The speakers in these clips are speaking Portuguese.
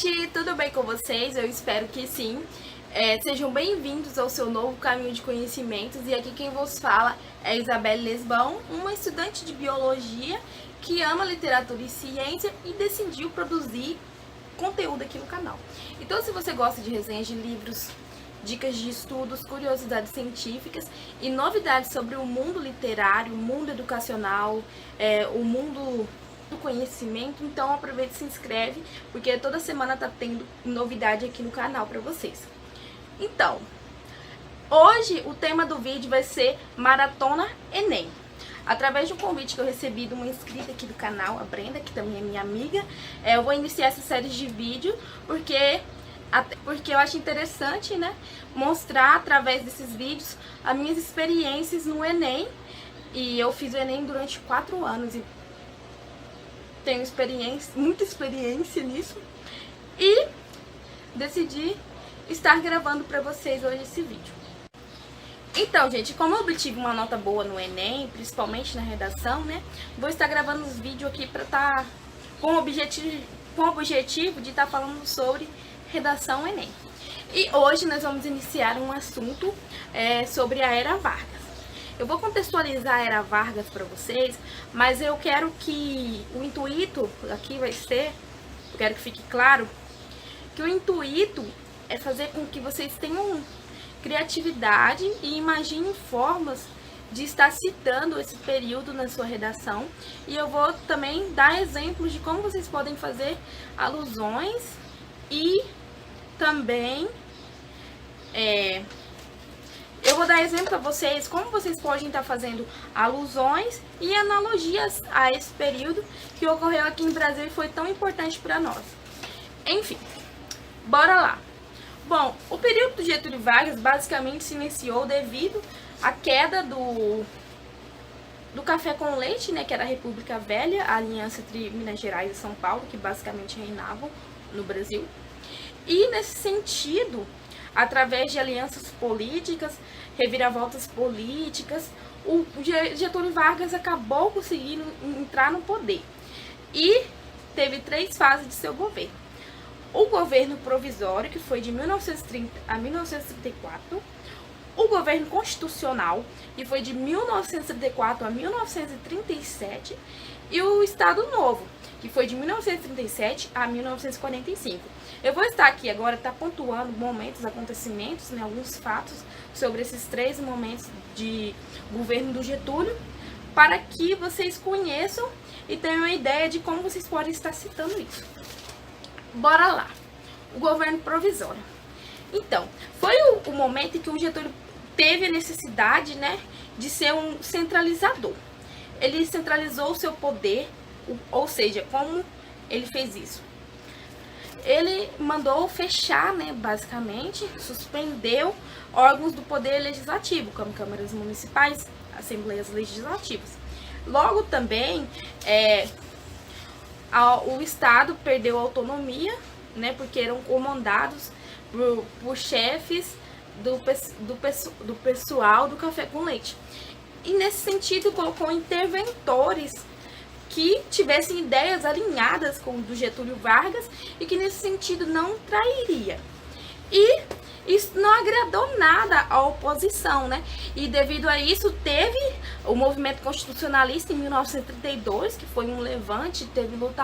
gente, tudo bem com vocês? Eu espero que sim. Sejam bem-vindos ao seu novo caminho de conhecimentos. E aqui quem vos fala é Isabelle Lesbão, uma estudante de biologia que ama literatura e ciência e decidiu produzir conteúdo aqui no canal. Então, se você gosta de resenhas de livros, dicas de estudos, curiosidades científicas e novidades sobre o mundo literário, o mundo educacional, o mundo do conhecimento, então aproveita e se inscreve, porque toda semana tá tendo novidade aqui no canal para vocês. Então, hoje o tema do vídeo vai ser Maratona Enem. Através de um convite que eu recebi de uma inscrita aqui do canal, a Brenda, que também é minha amiga, eu vou iniciar essa série de vídeo, porque eu acho interessante, né, mostrar através desses vídeos as minhas experiências no Enem. E eu fiz o Enem durante 4 anos e tenho muita experiência nisso. E decidi estar gravando para vocês hoje esse vídeo. Então, gente, como eu obtive uma nota boa no Enem, principalmente na redação, né, vou estar gravando os vídeos aqui para estar com o objetivo de estar falando sobre redação Enem. E hoje nós vamos iniciar um assunto sobre a Era Vargas. Eu vou contextualizar a Era Vargas para vocês, mas eu quero que o intuito aqui vai ser, eu quero que fique claro, que o intuito é fazer com que vocês tenham criatividade e imaginem formas de estar citando esse período na sua redação. E eu vou também dar exemplos de como vocês podem fazer alusões e também eu vou dar exemplo para vocês como vocês podem estar fazendo alusões e analogias a esse período que ocorreu aqui em Brasília e foi tão importante para nós. Enfim, bora lá. Bom, o período do Getúlio Vargas basicamente se iniciou devido à queda do café com leite, né, que era a República Velha, a aliança entre Minas Gerais e São Paulo, que basicamente reinavam no Brasil. E nesse sentido, através de alianças políticas, reviravoltas políticas, o Getúlio Vargas acabou conseguindo entrar no poder. E teve 3 fases de seu governo. O governo provisório, que foi de 1930 a 1934, o governo constitucional, que foi de 1934 a 1937, e o Estado Novo, que foi de 1937 a 1945. Eu vou estar aqui agora, pontuando momentos, acontecimentos, né, alguns fatos sobre esses 3 momentos de governo do Getúlio, para que vocês conheçam e tenham uma ideia de como vocês podem estar citando isso. Bora lá. O governo provisório. Então, foi o momento em que o Getúlio teve a necessidade, né, de ser um centralizador. Ele centralizou o seu poder, ou seja, como ele fez isso? Ele mandou fechar, né, basicamente, suspendeu órgãos do poder legislativo, como câmaras municipais, assembleias legislativas. Logo também, o Estado perdeu autonomia, né, porque eram comandados por chefes do pessoal do café com leite. E nesse sentido colocou interventores que tivessem ideias alinhadas com o do Getúlio Vargas e que nesse sentido não trairia. E isso não agradou nada à oposição, né? E devido a isso teve o movimento constitucionalista em 1932, que foi um levante, teve luta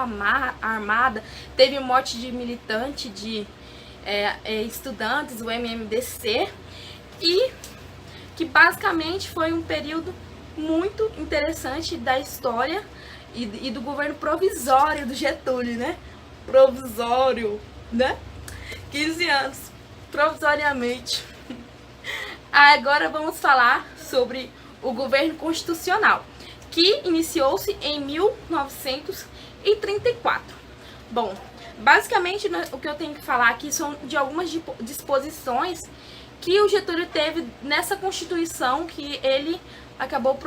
armada, teve morte de militante, de estudantes, o MMDC, e que basicamente foi um período muito interessante da história e do governo provisório do Getúlio, né? Provisório, né? 15 anos, provisoriamente. Agora vamos falar sobre o governo constitucional, que iniciou-se em 1934. Bom, basicamente o que eu tenho que falar aqui são de algumas disposições que o Getúlio teve nessa Constituição que ele acabou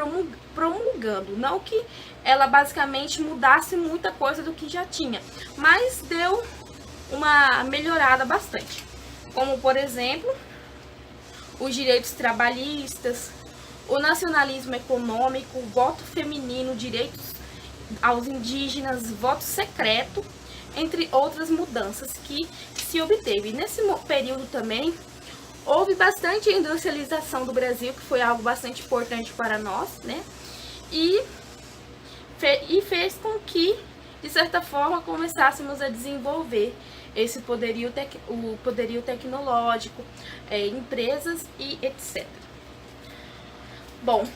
promulgando. Não que ela basicamente mudasse muita coisa do que já tinha, mas deu uma melhorada bastante. Como, por exemplo, os direitos trabalhistas, o nacionalismo econômico, o voto feminino, direitos aos indígenas, voto secreto, entre outras mudanças que se obteve. Nesse período também, houve bastante industrialização do Brasil, que foi algo bastante importante para nós, né? E fez com que, de certa forma, começássemos a desenvolver esse o poderio tecnológico, empresas e etc. Bom,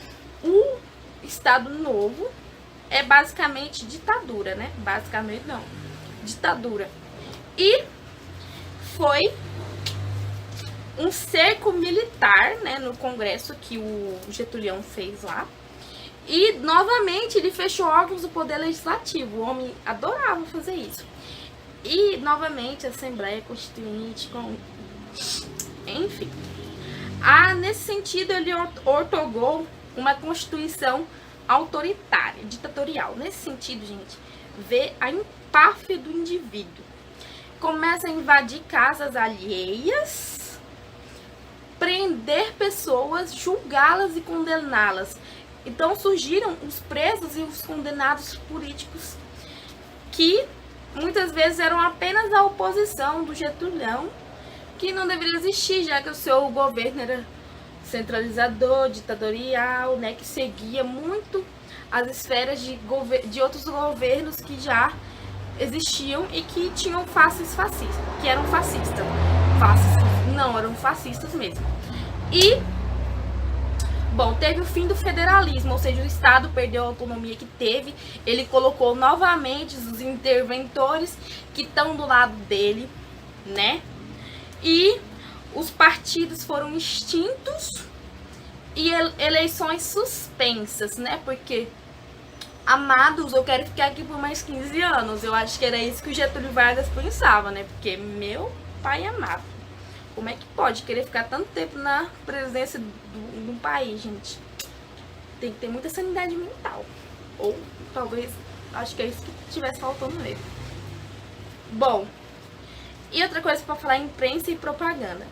o Estado Novo é basicamente ditadura, né? Basicamente não, ditadura. E foi um cerco militar, né, no Congresso que o Getúlio fez lá. E, novamente, ele fechou órgãos do Poder Legislativo. O homem adorava fazer isso. E, novamente, a Assembleia Constituinte, enfim. Nesse sentido, ele ortogou uma Constituição autoritária, ditatorial. Nesse sentido, gente, vê a empáfia do indivíduo. Começa a invadir casas alheias, prender pessoas, julgá-las e condená-las. Então surgiram os presos e os condenados políticos, que muitas vezes eram apenas a oposição do Getúlio, que não deveria existir, já que o seu governo era centralizador, ditatorial, né, que seguia muito as esferas de outros governos que já existiam e que tinham faces fascistas, que eram fascistas. Não, eram fascistas mesmo. E, bom, teve o fim do federalismo, ou seja, o Estado perdeu a autonomia que teve, ele colocou novamente os interventores que estão do lado dele, né? E os partidos foram extintos e eleições suspensas, né? Porque, amados, eu quero ficar aqui por mais 15 anos. Eu acho que era isso que o Getúlio Vargas pensava, né? Porque, meu pai amado, como é que pode querer ficar tanto tempo na presidência de um país, gente? Tem que ter muita sanidade mental. Ou, talvez, acho que é isso que estivesse faltando nele. Bom, e outra coisa para falar, imprensa e propaganda.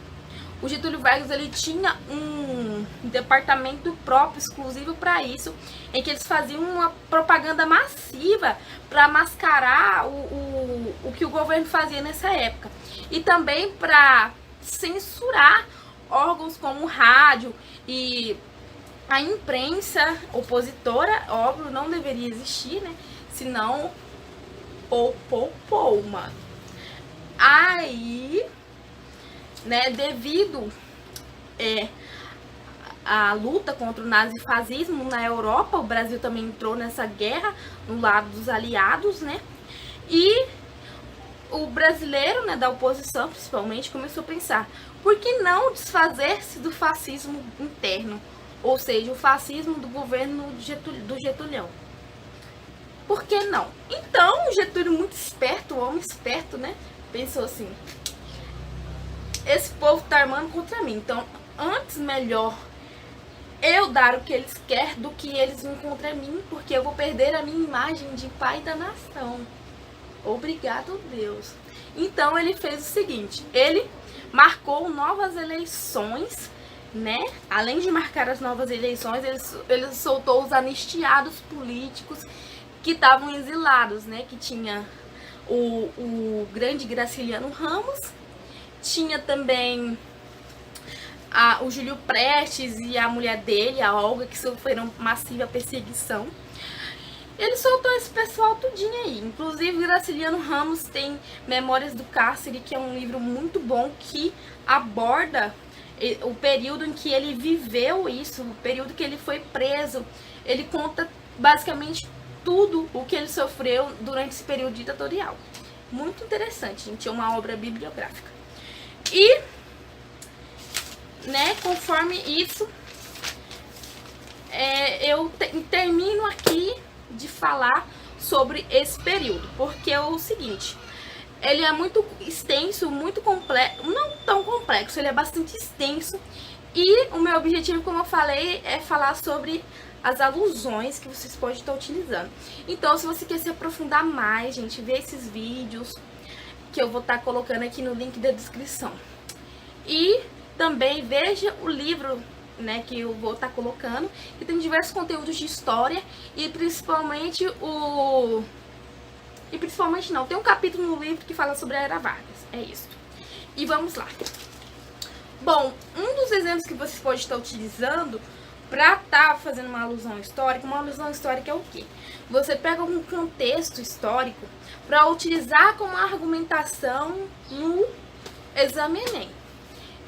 O Getúlio Vargas, ele tinha um departamento próprio, exclusivo para isso, em que eles faziam uma propaganda massiva para mascarar o que o governo fazia nessa época. E também para censurar órgãos como o rádio e a imprensa opositora, óbvio, não deveria existir, né? Senão, mano. Aí, né, devido à luta contra o nazifascismo na Europa, o Brasil também entrou nessa guerra no lado dos aliados, né? E o brasileiro, né, da oposição principalmente, começou a pensar, por que não desfazer-se do fascismo interno? Ou seja, o fascismo do governo do Getúlio. Por que não? Então, o Getúlio, muito esperto, o homem esperto, né, pensou assim, esse povo tá armando contra mim, então antes melhor eu dar o que eles querem do que eles vir contra mim, porque eu vou perder a minha imagem de pai da nação. Obrigado, Deus. Então ele fez o seguinte, ele marcou novas eleições, né? Além de marcar as novas eleições, ele soltou os anistiados políticos que estavam exilados, né? Que tinha o grande Graciliano Ramos, tinha também o Júlio Prestes e a mulher dele, a Olga, que sofreram massiva perseguição. Ele soltou esse pessoal tudinho aí. Inclusive, Graciliano Ramos tem Memórias do Cárcere, que é um livro muito bom que aborda o período em que ele viveu isso, o período que ele foi preso. Ele conta basicamente tudo o que ele sofreu durante esse período ditatorial. Muito interessante, gente. É uma obra bibliográfica. E, né, conforme isso, eu termino aqui de falar sobre esse período, porque é o seguinte, ele é muito extenso, muito complexo, não tão complexo, ele é bastante extenso, e o meu objetivo, como eu falei, é falar sobre as alusões que vocês podem estar utilizando. Então, se você quer se aprofundar mais, gente, vê esses vídeos que eu vou estar colocando aqui no link da descrição. E também veja o livro, né, que eu vou estar colocando, que tem diversos conteúdos de história e principalmente e principalmente não. Tem um capítulo no livro que fala sobre a Era Vargas. É isso. E vamos lá. Bom, um dos exemplos que vocês podem estar utilizando para estar fazendo uma alusão histórica é o quê? Você pega algum contexto histórico para utilizar como argumentação no exame Enem.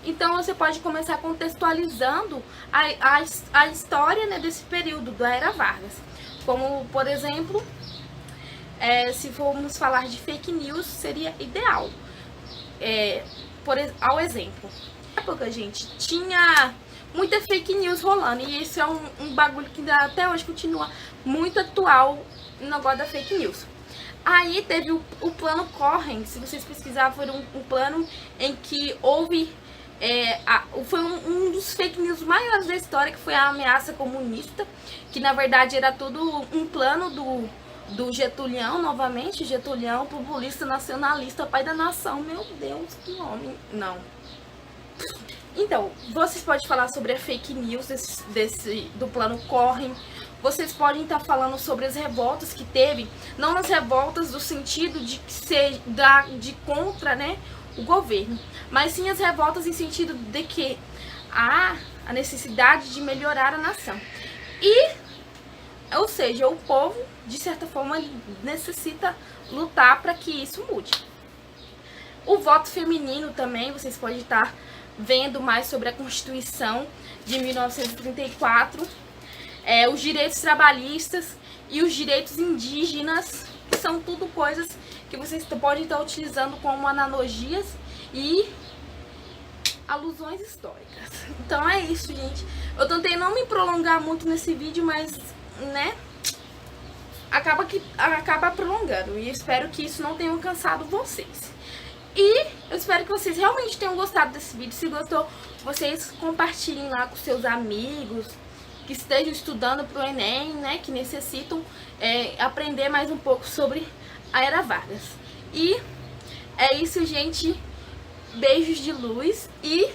Então você pode começar contextualizando a história, né, desse período da Era Vargas. Como, por exemplo, se formos falar de fake news, seria ideal. Ao exemplo, na época, gente, tinha muita fake news rolando, e esse é um bagulho que até hoje continua muito atual no negócio da fake news. Aí teve o plano Cohen. Se vocês pesquisarem, foi um plano em que houve foi um dos fake news maiores da história, que foi a ameaça comunista, que na verdade era tudo um plano do Getúlio, novamente, Getúlio, populista, nacionalista, pai da nação. Meu Deus, que homem. Não. Então, vocês podem falar sobre a fake news do plano Cohen. Vocês podem estar falando sobre as revoltas que teve, não nas revoltas do sentido de ser de contra, né, o governo, mas sim as revoltas em sentido de que há a necessidade de melhorar a nação. Ou seja, o povo, de certa forma, necessita lutar para que isso mude. O voto feminino também, vocês podem estar vendo mais sobre a Constituição de 1934, os direitos trabalhistas e os direitos indígenas, que são tudo coisas que vocês podem estar utilizando como analogias e alusões históricas. Então é isso, gente. Eu tentei não me prolongar muito nesse vídeo, mas, né, acaba prolongando. E espero que isso não tenha cansado vocês. E eu espero que vocês realmente tenham gostado desse vídeo. Se gostou, vocês compartilhem lá com seus amigos que estejam estudando para o Enem, né, que necessitam aprender mais um pouco sobre a Era Vargas. E é isso, gente. Beijos de luz e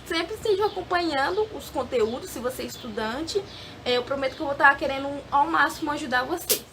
sempre estejam acompanhando os conteúdos. Se você é estudante, eu prometo que eu vou estar querendo ao máximo ajudar vocês.